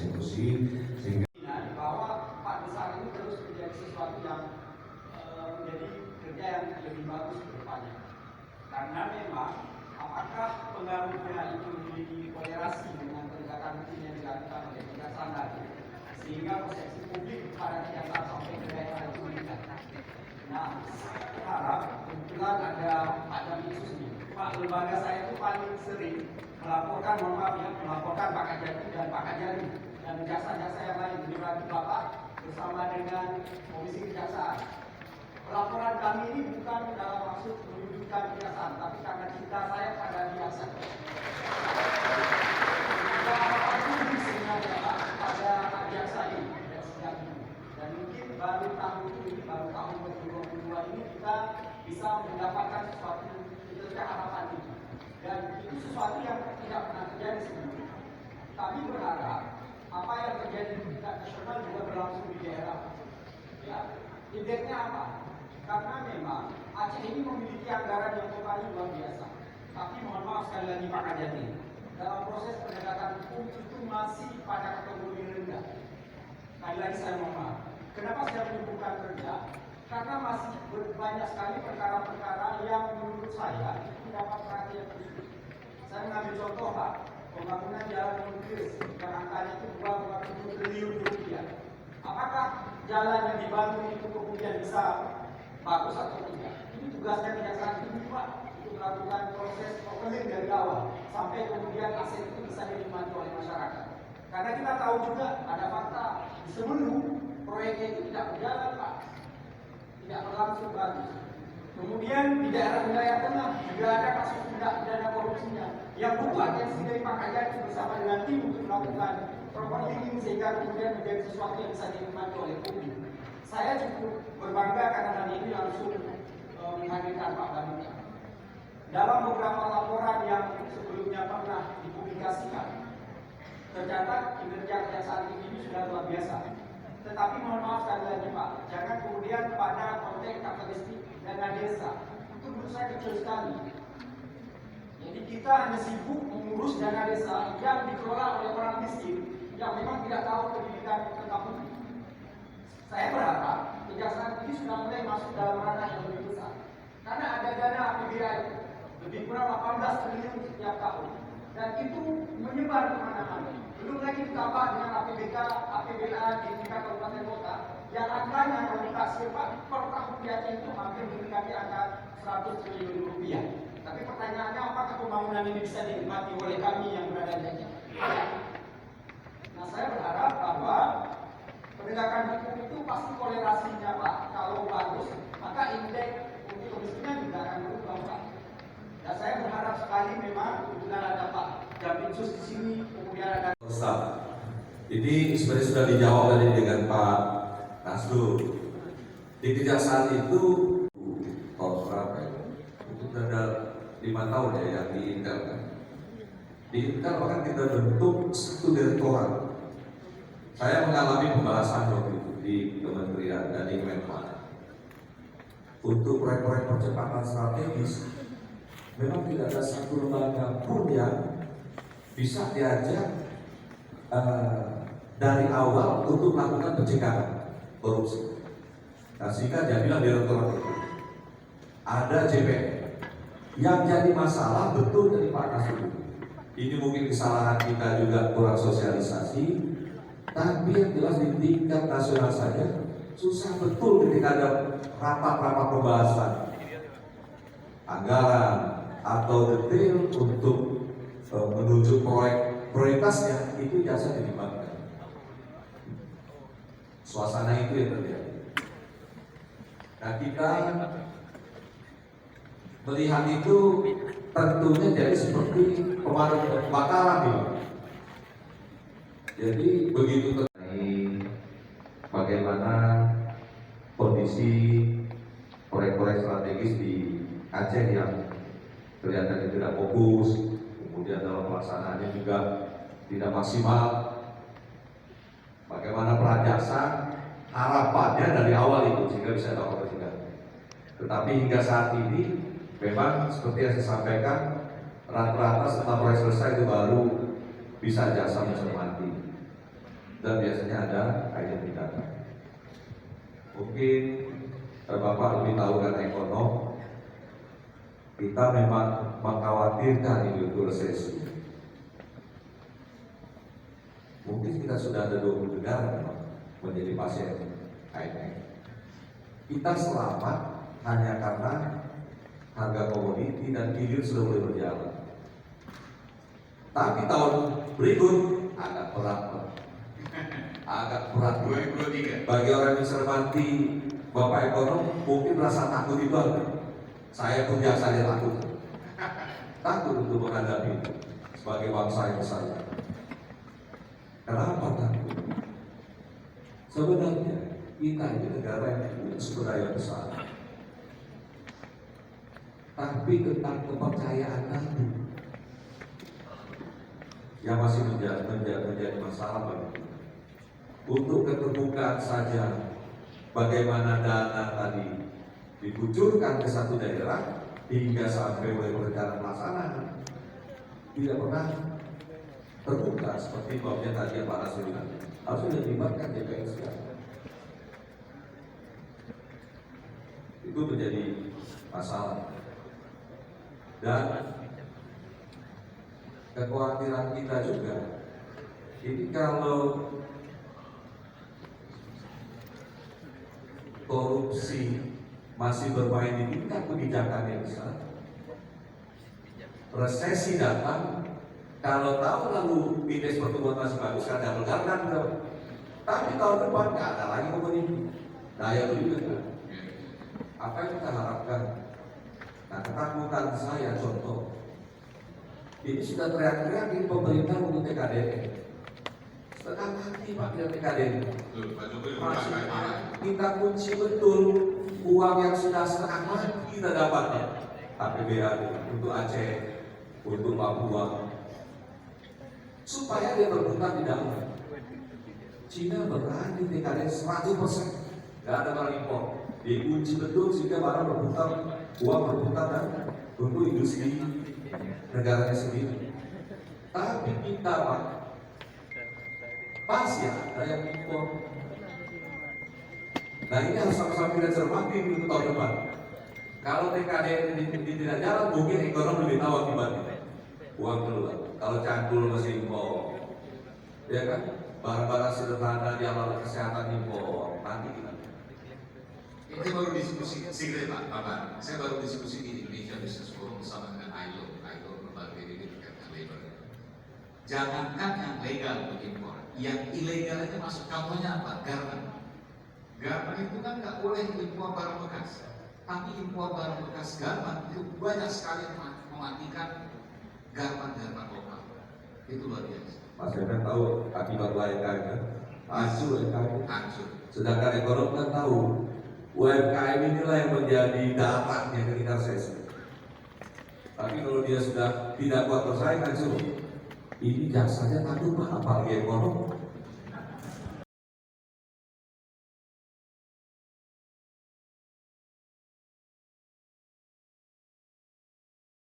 eksekusi sehingga bahwa Pak Besar ini terus menjadi sesuatu yang menjadi kerja yang lebih bagus ke depannya. Karena memang apakah pengaruhnya itu memiliki kolerasi dengan penegakan hukum yang dilakukan oleh kejaksaan tadi, sehingga persepsi publik pada kejaksaan sampai ke daerah itu meningkat. Nah, harap kebetulan ada Pak Jaminsus ini. Pak, lembaga saya itu paling sering melaporkan, melaporkan Pak Kajati dan Pak Kajari dan jaksa-jaksa yang lain di Bapak bersama dengan Komisi Kejaksaan. Pelaporan kami ini bukan dalam maksud menunjukkan kejaksaan, tapi karena cinta saya pada jaksa. Pada jaksa ini dan mungkin baru tahun ini, baru tahun 2022 ini kita bisa mendapatkan sesuatu harapan ini. Dan itu sesuatu yang tidak pernah terjadi sebelumnya. Kami berharap apa yang terjadi di tingkat nasional juga berlangsung di daerah. Ya, indeknya apa? Karena memang Aceh ini memiliki anggaran yang totalnya luar biasa. Tapi mohon maaf sekali lagi Pak Kajati, dalam proses penegakan hukum itu masih pada kategori rendah. Sekali lagi saya mohon maaf. Kenapa saya menyebutkan rendah? Karena masih banyak sekali perkara-perkara yang menurut saya itu dapat perhatian khusus. Saya mengambil contoh Pak, pembangunan jalan Montiris yang angkanya itu 2,7 triliun rupiah. Apakah jalan yang dibangun itu kemudian bisa bagus atau tidak? Ini tugasnya kejaksaan tinggi Pak, untuk melakukan proses opening dari awal sampai kemudian aset itu bisa dinikmati oleh masyarakat. Karena kita tahu juga ada fakta di sebelum proyeknya itu tidak berjalan Pak, tidak berlangsung bagus. Kemudian di daerah wilayah tengah juga ada kasus tindak pidana korupsinya yang bukan yang sendiri Pak Kajati bersama dengan tim untuk melakukan properti sehingga kemudian menjadi sesuatu yang bisa dinikmati oleh publik. Saya cukup berbangga karena hari ini langsung menghadirkan Pak Banika. Dalam beberapa laporan yang sebelumnya pernah dipublikasikan, tercatat kinerja kejaksaan tinggi ini sudah luar biasa. Tetapi mohon maaf sekali lagi Pak, jangan kemudian pada konteks kapitalistik dana desa itu menurut saya kecil sekali. Jadi kita hanya sibuk mengurus dana desa yang dikelola oleh orang miskin yang memang tidak tahu pendidikan tentang hukum. Saya berharap kejaksaan ini sudah mulai masuk dalam ranah yang lebih besar. Karena ada dana APBN lebih kurang 18 triliun setiap tahun dan itu menyebar kemana-mana. Belum lagi ditambah dengan APBK, APBA di tingkat kabupaten kota yang angkanya kalau kita simak per tahun di Aceh itu hampir mendekati angka 100 triliun rupiah. Tapi pertanyaannya apakah pembangunan ini bisa dinikmati oleh kami yang berada di Aceh? Nah, saya berharap bahwa penegakan hukum itu pasti kolerasinya Pak. Kalau bagus, maka indeks untuk kemiskinan juga akan berubah Pak. Dan saya berharap sekali memang kebetulan ada Pak Jaminsus di sini, kemudian ada Jadi sebenarnya sudah dijawab tadi dengan Pak Nasrul. Di kejaksaan itu tahun berapa ya? Itu ada 5 tahun ya yang di Intel kan. Di Intel bahkan kita bentuk satu direktorat. Saya mengalami pembahasan waktu itu di Kementerian dan di Menpan untuk proyek-proyek percepatan strategis. Memang tidak ada satu lembaga pun yang bisa diajak dari awal untuk melakukan pencegahan korupsi. Nah, sehingga jadilah direktorat itu. Ada JPN. Yang jadi masalah betul dari Pak Nasrul. Ini mungkin kesalahan kita juga kurang sosialisasi. Tapi yang jelas di tingkat nasional saja susah betul ketika ada rapat-rapat pembahasan anggaran atau detail untuk menuju proyek prioritasnya itu jasa dilibatkan. Suasana itu yang terjadi. Nah, kita melihat itu tentunya jadi seperti pemadam kebakaran nih. Jadi begitu terjadi bagaimana kondisi proyek-proyek strategis di Aceh yang kelihatan tidak fokus, kemudian dalam pelaksanaannya juga tidak maksimal. Bagaimana peran jaksa harapannya dari awal itu sehingga bisa dapat pencegahan. Tetapi hingga saat ini memang seperti yang saya sampaikan, rata-rata setelah proyek selesai itu baru bisa jaksa mencermati. dan biasanya ada kajian tindakan. Mungkin Bapak lebih tahu karena ekonom, kita memang mengkhawatirkan itu resesi. Mungkin kita sudah ada 20 negara menjadi pasien IMF. Kita selamat hanya karena harga komoditi dan hilir sudah mulai berjalan. Tapi tahun berikut agak berat, agak berat. 2023. Bagi orang yang cermati Bapak ekonom mungkin merasa takut itu ada. Saya pun biasa dia takut. Takut untuk menghadapi sebagai bangsa yang besar. Kenapa takut? Sebenarnya kita ini negara yang punya sumber daya besar. Tapi tentang kepercayaan tadi yang masih menjadi masalah bagi kita. Untuk keterbukaan saja, bagaimana dana tadi dikucurkan ke satu daerah hingga sampai mulai perencanaan pelaksanaan tidak pernah terbuka seperti babnya tadi yang Pak Nasir bilang. Harusnya dilibatkan DPR sekarang. Itu menjadi masalah. Dan kekhawatiran kita juga, ini kalau korupsi masih bermain di tingkat kebijakan yang besar, resesi datang, kalau tahun lalu indeks pertumbuhan masih bagus karena double kan, tapi tahun depan nggak ada lagi komoditi, daya beli juga. Apa yang kita harapkan? Nah, ketakutan saya contoh, ini sudah teriak-teriak di pemerintah untuk TKDN. Setengah mati Pak dengan TKDN. Masih kita kunci betul uang yang sudah setengah mati kita dapatnya. APBN untuk Aceh, untuk Papua, supaya dia berputar di dalam. Cina berani TKDN 100%, nggak ada barang impor. Dikunci betul sehingga barang berputar, uang berputar dan untuk industri negaranya sendiri. Tapi kita Pak, pasti ada yang impor. Nah ini harus sama-sama kita cermati untuk tahun depan. Kalau TKDN ini tidak jalan, mungkin ekonomi lebih tahu akibatnya. Uang keluar. Kalau cangkul masih impor, ya kan? Barang-barang sederhana di alat kesehatan impor, nanti kita. Ini baru diskusi singkat Pak. Saya baru diskusi di Indonesia Business Forum bersama dengan ILO lembaga ini terkait dengan labor. Jangankan yang legal untuk impor, yang ilegal itu masuk contohnya apa? Garmen. Garmen itu kan nggak boleh impor barang bekas, tapi impor barang bekas garmen itu banyak sekali mematikan garmen-garmen lokal. Itu luar biasa. Mas Evan tahu akibat UMKM kan? Hancur UMKM. Hancur. Sedangkan ekonom kan tahu UMKM inilah yang menjadi daratnya ketika resesi. Tapi kalau dia sudah tidak kuat bersaing hancur. Ini jasanya takut Pak, apalagi ekonom.